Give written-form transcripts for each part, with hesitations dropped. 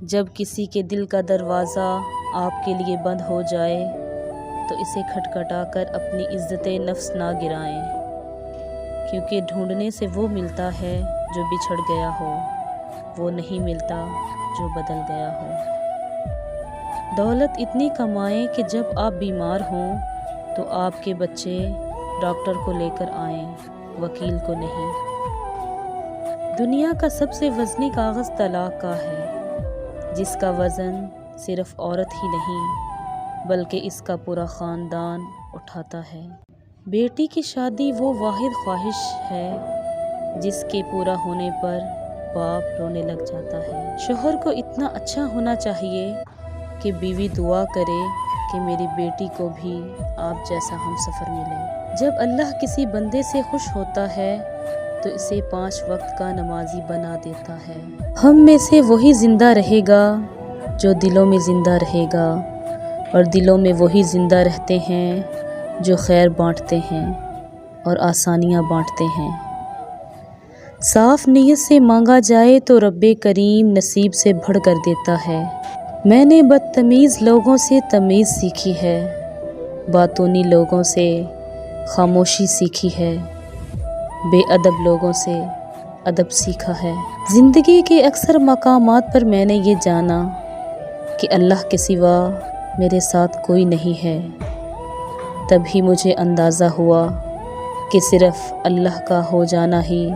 جب کسی کے دل کا دروازہ آپ کے لیے بند ہو جائے تو اسے کھٹکھٹا کر اپنی عزت نفس نہ گرائیں، کیونکہ ڈھونڈنے سے وہ ملتا ہے جو بچھڑ گیا ہو، وہ نہیں ملتا جو بدل گیا ہو۔ دولت اتنی کمائیں کہ جب آپ بیمار ہوں تو آپ کے بچے ڈاکٹر کو لے کر آئیں، وکیل کو نہیں۔ دنیا کا سب سے وزنی کاغذ طلاق کا ہے، جس کا وزن صرف عورت ہی نہیں بلکہ اس کا پورا خاندان اٹھاتا ہے۔ بیٹی کی شادی وہ واحد خواہش ہے جس کے پورا ہونے پر باپ رونے لگ جاتا ہے۔ شوہر کو اتنا اچھا ہونا چاہیے کہ بیوی دعا کرے کہ میری بیٹی کو بھی آپ جیسا ہمسفر ملے۔ جب اللہ کسی بندے سے خوش ہوتا ہے تو اسے 5 وقت کا نمازی بنا دیتا ہے۔ ہم میں سے وہی زندہ رہے گا جو دلوں میں زندہ رہے گا، اور دلوں میں وہی زندہ رہتے ہیں جو خیر بانٹتے ہیں اور آسانیاں بانٹتے ہیں۔ صاف نیت سے مانگا جائے تو رب کریم نصیب سے بڑھ کر دیتا ہے۔ میں نے بدتمیز لوگوں سے تمیز سیکھی ہے، باتونی لوگوں سے خاموشی سیکھی ہے، بے ادب لوگوں سے ادب سیکھا ہے۔ زندگی کے اکثر مقامات پر میں نے یہ جانا کہ اللہ کے سوا میرے ساتھ کوئی نہیں ہے، تبھی مجھے اندازہ ہوا کہ صرف اللہ کا ہو جانا ہی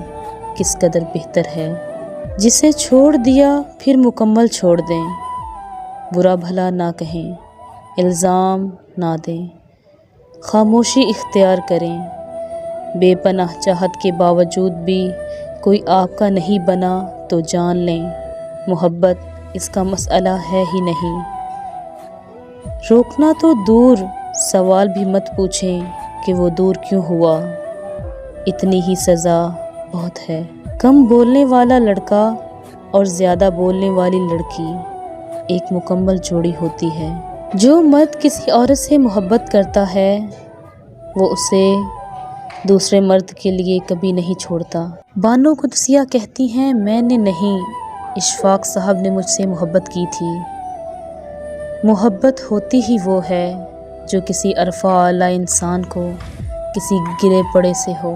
کس قدر بہتر ہے۔ جسے چھوڑ دیا پھر مکمل چھوڑ دیں، برا بھلا نہ کہیں، الزام نہ دیں، خاموشی اختیار کریں۔ بے پناہ چاہت کے باوجود بھی کوئی آپ کا نہیں بنا تو جان لیں محبت اس کا مسئلہ ہے ہی نہیں۔ روکنا تو دور، سوال بھی مت پوچھیں کہ وہ دور کیوں ہوا، اتنی ہی سزا بہت ہے۔ کم بولنے والا لڑکا اور زیادہ بولنے والی لڑکی ایک مکمل جوڑی ہوتی ہے۔ جو مرد کسی عورت سے محبت کرتا ہے وہ اسے دوسرے مرد کے لیے کبھی نہیں چھوڑتا۔ بانو قدسیہ کہتی ہیں، میں نے نہیں، اشفاق صاحب نے مجھ سے محبت کی تھی۔ محبت ہوتی ہی وہ ہے جو کسی عرفہ اعلیٰ انسان کو کسی گرے پڑے سے ہو۔